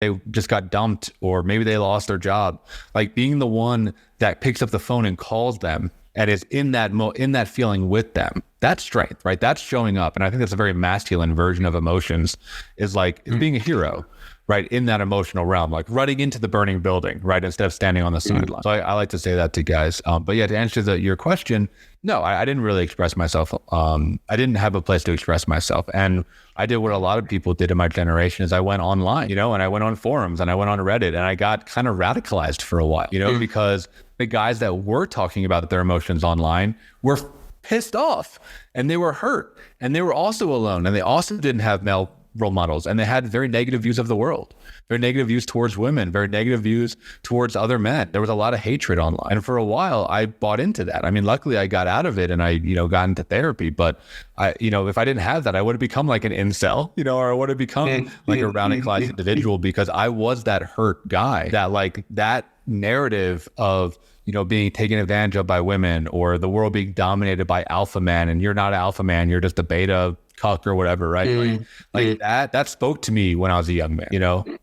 they just got dumped, or maybe they lost their job. Like being the one that picks up the phone and calls them and is in that feeling with them. That's strength, right? That's showing up. And I think that's a very masculine version of emotions, is like it's being a hero, right? In that emotional realm, like running into the burning building, right? Instead of standing on the sideline. So I like to say that to guys. But yeah, to answer your question, no, I didn't really express myself. I didn't have a place to express myself. And I did what a lot of people did in my generation, is I went online, and I went on forums and I went on Reddit, and I got kind of radicalized for a while, because the guys that were talking about their emotions online were pissed off, and they were hurt, and they were also alone, and they also didn't have male role models, and they had very negative views of the world, very negative views towards women, very negative views towards other men. There was a lot of hatred online, and for a while I bought into that. I mean, luckily I got out of it, and I got into therapy, but I if I didn't have that, I would have become like an incel, or I would have become like a radicalized individual, because I was that hurt guy, that like that narrative of being taken advantage of by women, or the world being dominated by alpha man, and you're not an alpha man, you're just a beta cuck or whatever, right? Like that spoke to me when I was a young man,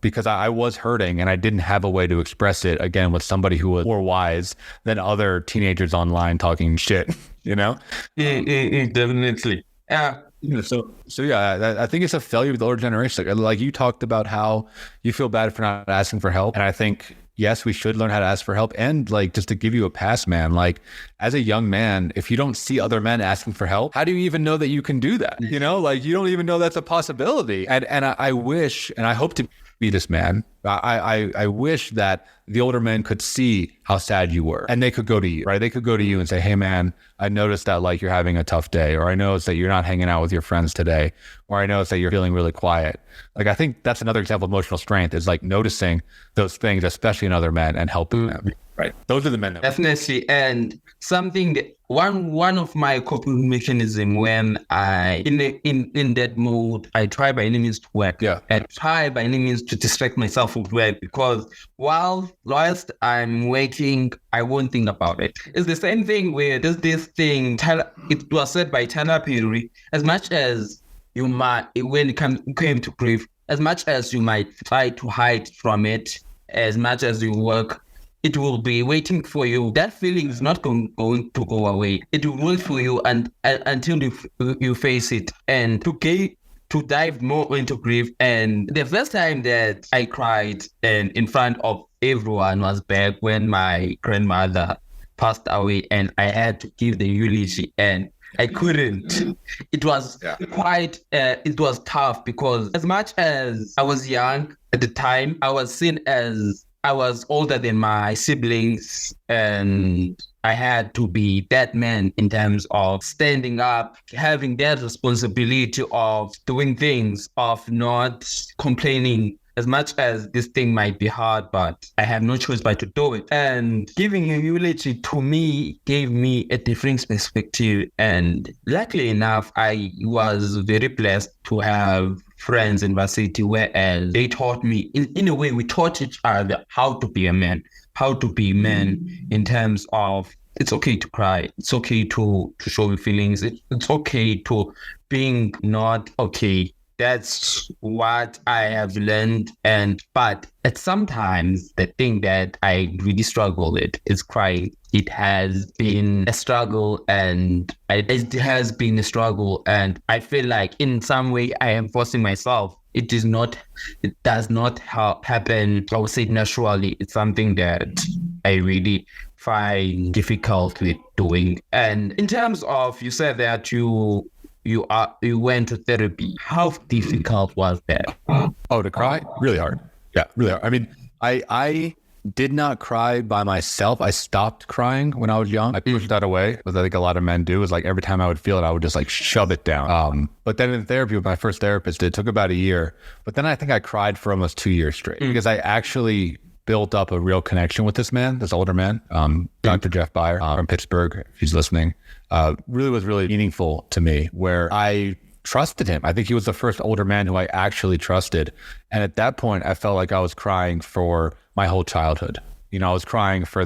because I was hurting and I didn't have a way to express it, again, with somebody who was more wise than other teenagers online talking shit, Definitely. Yeah. So yeah, I think it's a failure of the older generation. Like you talked about how you feel bad for not asking for help. And I think, yes, we should learn how to ask for help. And like, just to give you a pass, man, like as a young man, if you don't see other men asking for help, how do you even know that you can do that? Like you don't even know that's a possibility. And I wish, and I hope to be this man. I wish that the older men could see how sad you were, and they could go to you, right? They could go to you and say, hey man, I noticed that like you're having a tough day, or I noticed that you're not hanging out with your friends today, or I noticed that you're feeling really quiet. Like, I think that's another example of emotional strength, is like noticing those things, especially in other men, and helping them. Right. Those are the men. Definitely. And something that one of my coping mechanism when I in that mode, I try by any means to work. Yeah. I try by any means to distract myself with work, because whilst I'm working, I won't think about it. It's the same thing with this thing. It was said by Tyler Perry, as much as you might, when it came to grief, as much as you might try to hide from it, as much as you work, it will be waiting for you. That feeling is not going to go away. It will wait for you until you face it. And to dive more into grief, and the first time that I cried and in front of everyone was back when my grandmother passed away, and I had to give the eulogy, and I couldn't. It was it was tough, because as much as I was young at the time, I was seen as I was older than my siblings, and I had to be that man in terms of standing up, having that responsibility of doing things, of not complaining. As much as this thing might be hard, but I have no choice but to do it. And giving a eulogy to me gave me a different perspective. And luckily enough, I was very blessed to have friends in varsity, whereas they taught me, in a way, we taught each other how to be a man, in terms of it's okay to cry, it's okay to show your feelings, it's okay to being not okay. That's what I have learned. But at sometimes the thing that I really struggle with is crying. It has been a struggle, and I feel like in some way I am forcing myself. It does not happen, I would say, naturally. It's something that I really find difficult with doing. And in terms of, you said that you went to therapy. How difficult was that? Oh, to cry? Really hard. Yeah, really hard. I mean, I did not cry by myself. I stopped crying when I was young. I pushed that away, as I think a lot of men do. Is like every time I would feel it, I would just like shove it down. But then in therapy with my first therapist, it took about a year. But then I think I cried for almost 2 years straight, because I actually built up a real connection with this man, this older man, Dr. Jeff Beyer from Pittsburgh, if he's listening. Really was really meaningful to me, where I trusted him. I think he was the first older man who I actually trusted. And at that point, I felt like I was crying for my whole childhood. I was crying for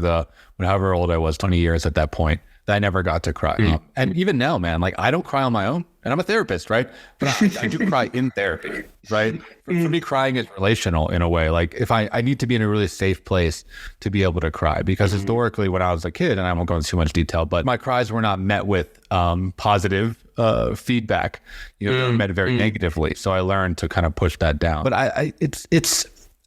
however old I was, 20 years at that point. that I never got to cry. And even now, man, like I don't cry on my own, and I'm a therapist, right? But I do cry in therapy, right? For me, crying is relational in a way. Like if I need to be in a really safe place to be able to cry, because historically when I was a kid, and I won't go into too much detail, but my cries were not met with positive feedback. They were met very negatively. So I learned to kind of push that down. But I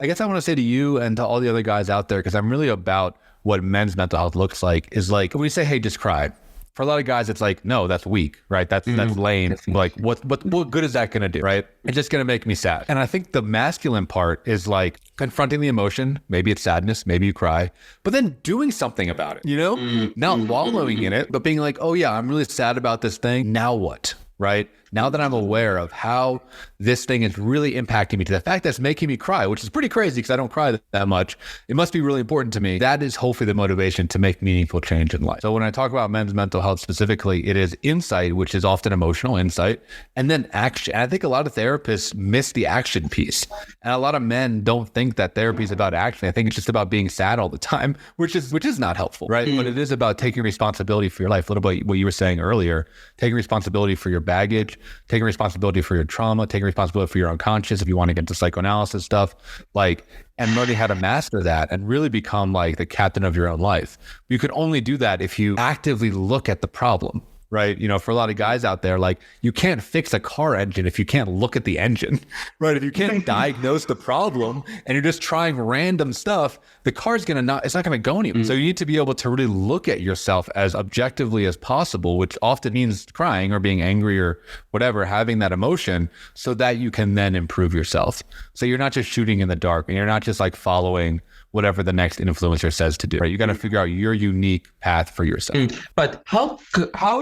guess I want to say to you and to all the other guys out there, because I'm really about what men's mental health looks like, is like when we say, hey, just cry. For a lot of guys, it's like, no, that's weak, right? That's lame. Like, what good is that going to do, right? It's just going to make me sad. And I think the masculine part is like confronting the emotion. Maybe it's sadness, maybe you cry, but then doing something about it, not wallowing in it, but being like, oh yeah, I'm really sad about this thing. Now what? Right? Now that I'm aware of how this thing is really impacting me, to the fact that's making me cry, which is pretty crazy because I don't cry that much. It must be really important to me. That is hopefully the motivation to make meaningful change in life. So when I talk about men's mental health specifically, it is insight, which is often emotional insight, and then action. And I think a lot of therapists miss the action piece. And a lot of men don't think that therapy is about action. I think it's just about being sad all the time, which is not helpful, right? But it is about taking responsibility for your life. A little bit what you were saying earlier, taking responsibility for your baggage, taking responsibility for your trauma, taking responsibility for your unconscious, if you want to get into psychoanalysis stuff, like, and learning how to master that and really become like the captain of your own life. You can only do that if you actively look at the problem, right? For a lot of guys out there, like you can't fix a car engine if you can't look at the engine, right? If you can't diagnose the problem and you're just trying random stuff, the car's it's not going to go anywhere. So you need to be able to really look at yourself as objectively as possible, which often means crying or being angry or whatever, having that emotion, so that you can then improve yourself. So you're not just shooting in the dark, and you're not just like following whatever the next influencer says to do, right? You got to figure out your unique path for yourself. But how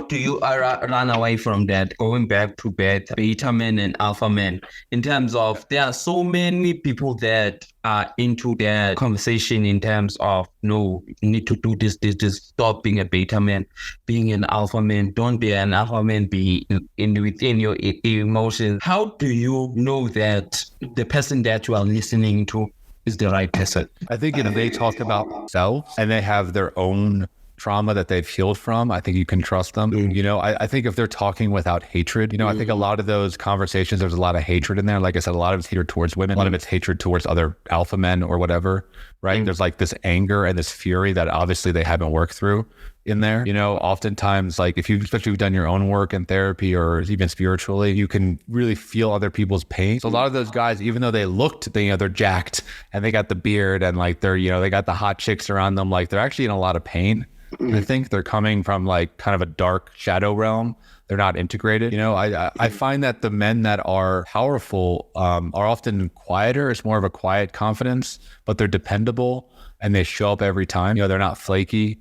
do you run away from that, going back to beta men and alpha men, in terms of there are so many people that are into that conversation in terms of, no, you need to do this, stop being a beta man, being an alpha man, don't be an alpha man, be within your emotions. How do you know that the person that you are listening to is the right person? I think if they talk about themselves and they have their own trauma that they've healed from, I think you can trust them. I think if they're talking without hatred, I think a lot of those conversations, there's a lot of hatred in there. Like I said, a lot of it's hatred towards women, a lot of it's hatred towards other alpha men or whatever, right? There's like this anger and this fury that obviously they haven't worked through in there. Oftentimes, like especially if you've done your own work in therapy or even spiritually, you can really feel other people's pain. So a lot of those guys, even though they looked, they're jacked and they got the beard and like they're, they got the hot chicks around them, like they're actually in a lot of pain. I think they're coming from like kind of a dark shadow realm. They're not integrated. I find that the men that are powerful are often quieter. It's more of a quiet confidence, but they're dependable and they show up every time. They're not flaky.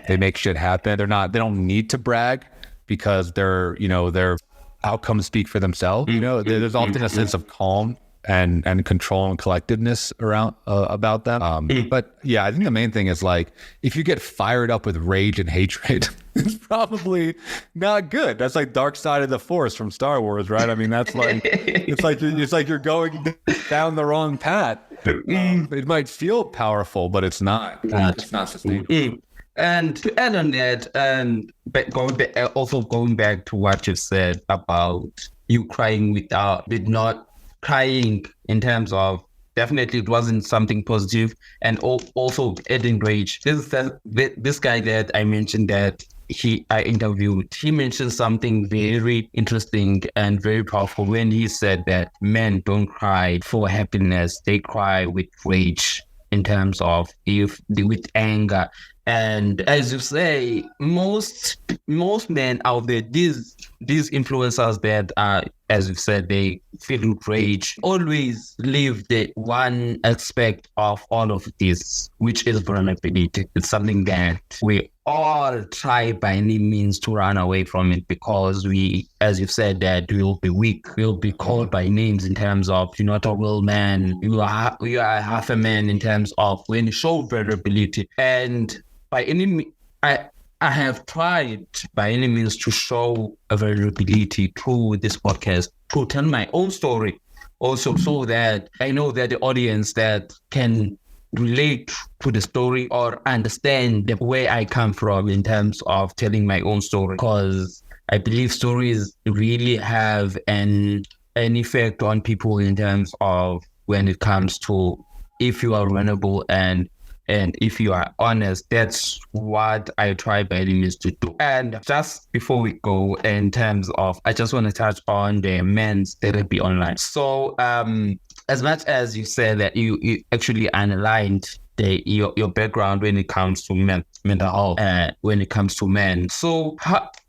They make shit happen. They don't need to brag because their outcomes speak for themselves. There's often a sense of calm and control and collectiveness around about them. But yeah, I think the main thing is like, if you get fired up with rage and hatred, it's probably not good. That's like dark side of the force from Star Wars, right? I mean, that's like, it's like you're going down the wrong path. It might feel powerful, but it's not. It's not sustainable. And to add on that, and going back to what you said about you crying with not crying in terms of, definitely it wasn't something positive, and also adding rage. This guy that I mentioned that I interviewed, he mentioned something very interesting and very powerful when he said that men don't cry for happiness, they cry with rage, in terms of with anger. And as you say, most men out there, these influencers that are, as you said, they feel with rage, always leave the one aspect of all of this, which is vulnerability. It's something that we all try by any means to run away from it, because we, as you've said, that we'll be weak, we'll be called by names in terms of, you're not a real man, you are half a man, in terms of when you show vulnerability. And by any, I have tried by any means to show a vulnerability through this podcast, to tell my own story also, so that I know that the audience that can relate to the story or understand where I come from in terms of telling my own story. Because I believe stories really have an effect on people in terms of when it comes to if you are vulnerable and if you are honest. That's what I try by any means to do. And just before we go, in terms of, I just want to touch on the men's therapy online. So as much as you said that you actually analyzed your background when it comes to mental health, when it comes to men. So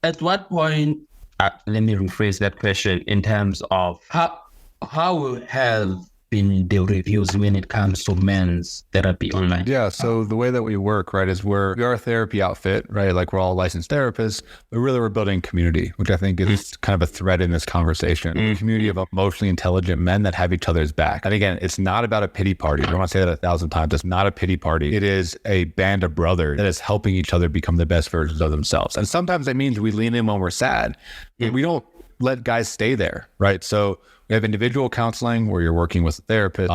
at what point, let me rephrase that question in terms of how have been the reviews when it comes to men's therapy online? Yeah, so the way that we work, right, is we are a therapy outfit, right? Like we're all licensed therapists, but really we're building community, which I think is kind of a thread in this conversation. A community of emotionally intelligent men that have each other's back. And again, it's not about a pity party. I want to say that 1,000 times. It's not a pity party. It is a band of brothers that is helping each other become the best versions of themselves. And sometimes that means we lean in when we're sad. We don't let guys stay there, right? So we have individual counseling where you're working with a therapist.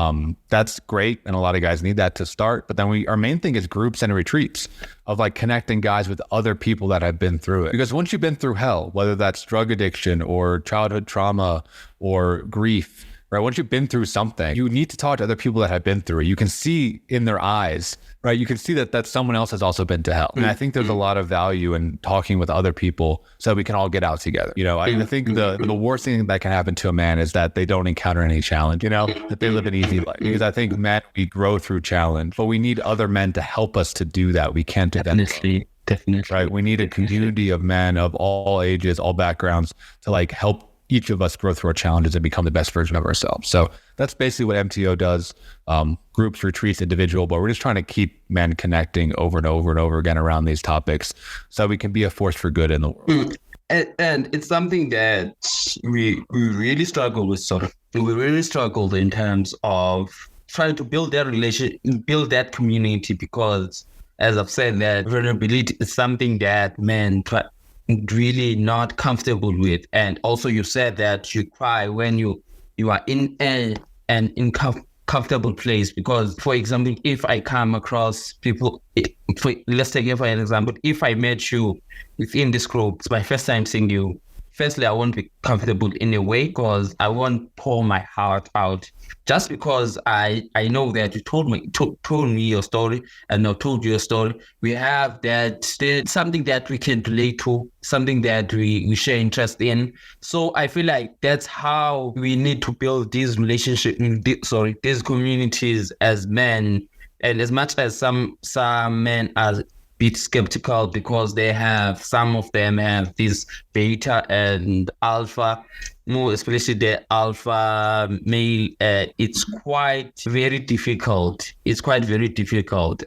That's great. And a lot of guys need that to start. But then our main thing is groups and retreats of like connecting guys with other people that have been through it. Because once you've been through hell, whether that's drug addiction or childhood trauma or grief, right? Once you've been through something, you need to talk to other people that have been through it. You can see in their eyes, right? You can see that someone else has also been to hell. And I think there's a lot of value in talking with other people so we can all get out together. You know, I think the worst thing that can happen to a man is that they don't encounter any challenge, you know, that they live an easy life. Because I think men, we grow through challenge, but we need other men to help us to do that. We can't do that. Definitely. Right. We need a community of men of all ages, all backgrounds to like help each of us grow through our challenges and become the best version of ourselves. So that's basically what MTO does. Groups, retreats, individual, but we're just trying to keep men connecting over and over and over again around these topics so we can be a force for good in the world. And it's something that we really struggle with, we really struggled in terms of trying to build that relation, build that community, because as I've said, that vulnerability is something that men really not comfortable with. And also you said that you cry when you are in an uncomfortable place, because for example, if I come across people, let's take it for an example, if I met you within this group, it's my first time seeing you, firstly, I won't be comfortable in a way because I won't pour my heart out, just because I know that you told me your story and I told you a story. We have that something that we can relate to, something that we share interest in. So I feel like that's how we need to build these relationships, these communities as men. And as much as some men are bit skeptical because some of them have this beta and alpha, more especially the alpha male, it's quite very difficult.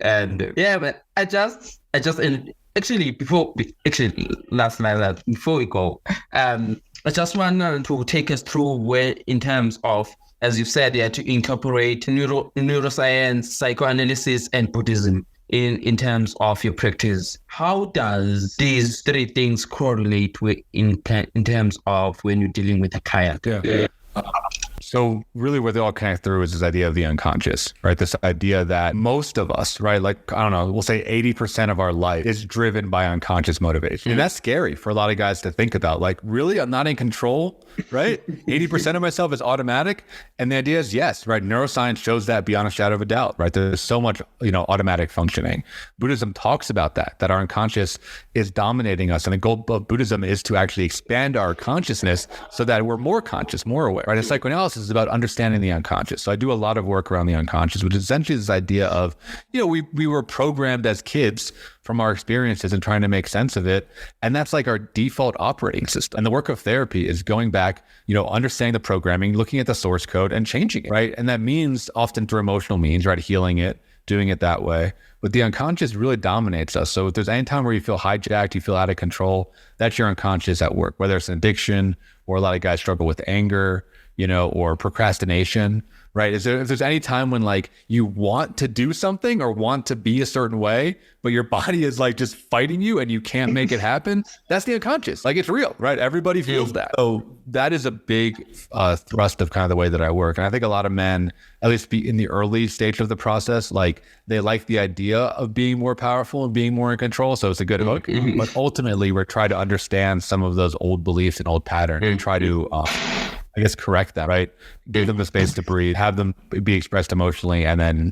And yeah, but I just and actually before we go, I just want to take us through where, in terms of, as you said, to incorporate neuroscience, psychoanalysis, and Buddhism in terms of your practice. How does these three things correlate in terms of when you're dealing with a client? Yeah. So really where they all connect through is this idea of the unconscious, right? This idea that most of us, right? Like, I don't know, we'll say 80% of our life is driven by unconscious motivation. And that's scary for a lot of guys to think about. Like, really, I'm not in control, right? 80% of myself is automatic. And the idea is, yes, right? Neuroscience shows that beyond a shadow of a doubt, right? There's so much, automatic functioning. Buddhism talks about that our unconscious is dominating us. And the goal of Buddhism is to actually expand our consciousness so that we're more conscious, more aware, right? And psychoanalysis is about understanding the unconscious. So I do a lot of work around the unconscious, which is essentially this idea of, we were programmed as kids from our experiences and trying to make sense of it. And that's like our default operating system. And the work of therapy is going back, understanding the programming, looking at the source code and changing it, right? And that means often through emotional means, right? Healing it, doing it that way. But the unconscious really dominates us. So if there's any time where you feel hijacked, you feel out of control, that's your unconscious at work, whether it's an addiction or a lot of guys struggle with anger, or procrastination, right? If there's any time when like you want to do something or want to be a certain way, but your body is like just fighting you and you can't make it happen, that's the unconscious. Like it's real, right? Everybody feels that. So that is a big thrust of kind of the way that I work. And I think a lot of men, at least be in the early stage of the process, like they like the idea of being more powerful and being more in control. So it's a good hook. But ultimately, we're trying to understand some of those old beliefs and old patterns and try to correct them, right? Give them the space to breathe, have them be expressed emotionally, and then